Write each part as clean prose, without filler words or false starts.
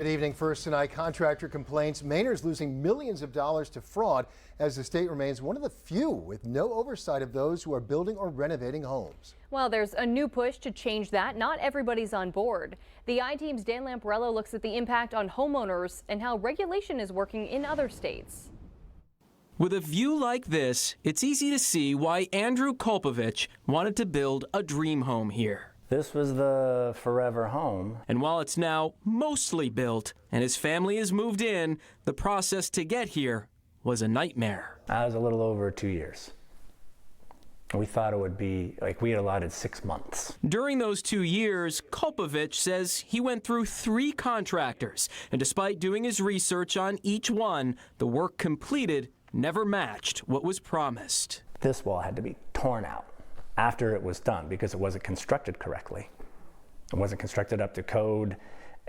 Good evening. First tonight, Contractor Complaints. Mainers losing millions of dollars to fraud as the state remains one of the few with no oversight of those who are building or renovating homes. Well, there's a new push to change that. Not everybody's on board. The I-Team's Dan Lamparello looks at the impact on homeowners and how regulation is working in other states. With a view like this, it's easy to see why Andrew Kolpovich wanted to build a dream home here. This was the forever home. And while it's now mostly built and his family has moved in, the process to get here was a nightmare. I was a little over 2 years. We thought it would be, we had allotted 6 months. During those 2 years, Kolpovich says he went through 3 contractors, and despite doing his research on each one, the work completed never matched what was promised. This wall had to be torn out after it was done because it wasn't constructed correctly. It wasn't constructed up to code.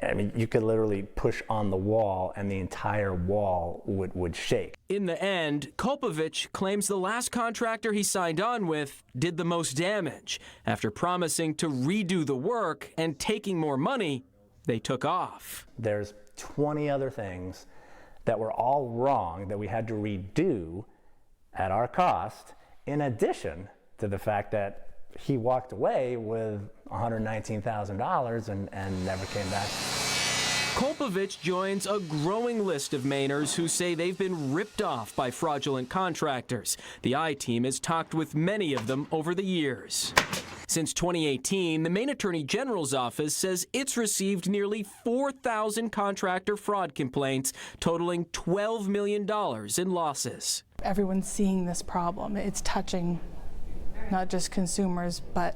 I mean, you could literally push on the wall and the entire wall would shake. In the end, Kolpovich claims the last contractor he signed on with did the most damage. After promising to redo the work and taking more money, they took off. There's 20 other things that were all wrong that we had to redo at our cost, in addition to the fact that he walked away with $119,000 and never came back. Kolpovich joins a growing list of Mainers who say they've been ripped off by fraudulent contractors. The I-Team has talked with many of them over the years. Since 2018, the Maine Attorney General's office says it's received nearly 4,000 contractor fraud complaints, totaling $12 million in losses. Everyone's seeing this problem. It's touching not just consumers, but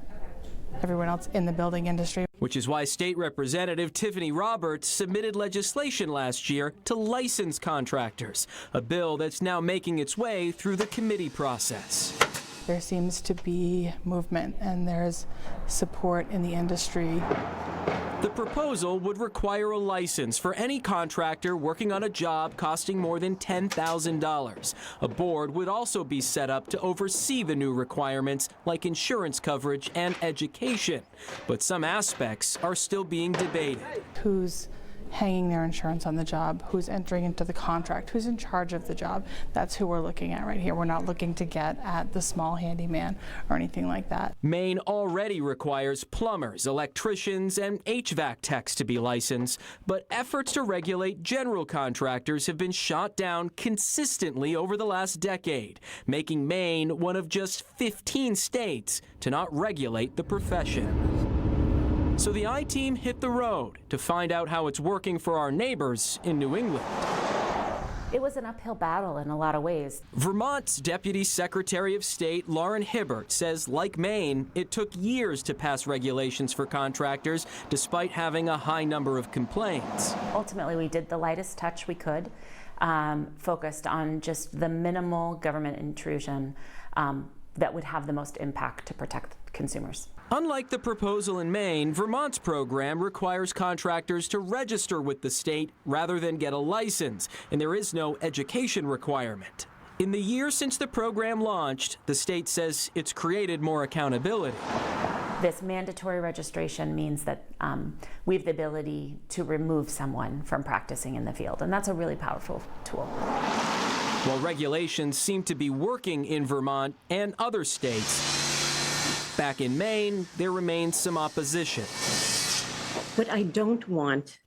everyone else in the building industry. Which is why State Representative Tiffany Roberts submitted legislation last year to license contractors, a bill that's now making its way through the committee process. There seems to be movement and there's support in the industry. The proposal would require a license for any contractor working on a job costing more than $10,000. A board would also be set up to oversee the new requirements like insurance coverage and education. But some aspects are still being debated. Who's hanging their insurance on the job, who's entering into the contract, who's in charge of the job? That's who we're looking at right here. We're not looking to get at the small handyman or anything like that. Maine already requires plumbers, electricians, and HVAC techs to be licensed, but efforts to regulate general contractors have been shot down consistently over the last decade, making Maine one of just 15 states to not regulate the profession. So the I-Team hit the road to find out how it's working for our neighbors in New England. It was an uphill battle in a lot of ways. Vermont's Deputy Secretary of State Lauren Hibbert says, like Maine, it took years to pass regulations for contractors despite having a high number of complaints. Ultimately, we did the lightest touch we could, focused on just the minimal government intrusion that would have the most impact to protect consumers. Unlike the proposal in Maine, Vermont's program requires contractors to register with the state rather than get a license, and there is no education requirement. In the year since the program launched, the state says it's created more accountability. This mandatory registration means that we have the ability to remove someone from practicing in the field, and that's a really powerful tool. While regulations seem to be working in Vermont and other states, back in Maine, there remains some opposition. What I don't want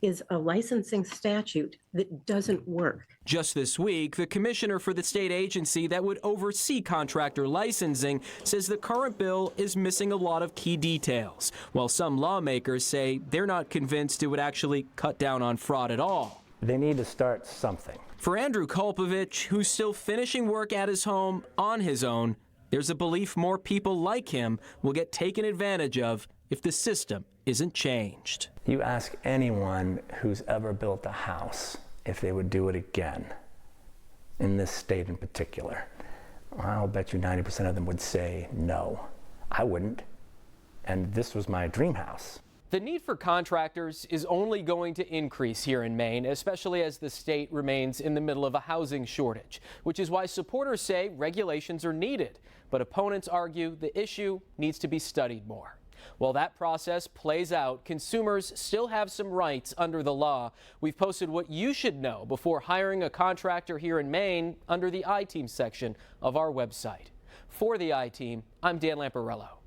is a licensing statute that doesn't work. Just this week, the commissioner for the state agency that would oversee contractor licensing says the current bill is missing a lot of key details, while some lawmakers say they're not convinced it would actually cut down on fraud at all. They need to start something. For Andrew Kolpovich, who's still finishing work at his home on his own, there's a belief more people like him will get taken advantage of if the system isn't changed. You ask anyone who's ever built a house if they would do it again, in this state in particular. I'll bet you 90% of them would say no. I wouldn't. And this was my dream house. The need for contractors is only going to increase here in Maine, especially as the state remains in the middle of a housing shortage, which is why supporters say regulations are needed. But opponents argue the issue needs to be studied more. While that process plays out, consumers still have some rights under the law. We've posted what you should know before hiring a contractor here in Maine under the I-Team section of our website. For the I-Team, I'm Dan Lamparello.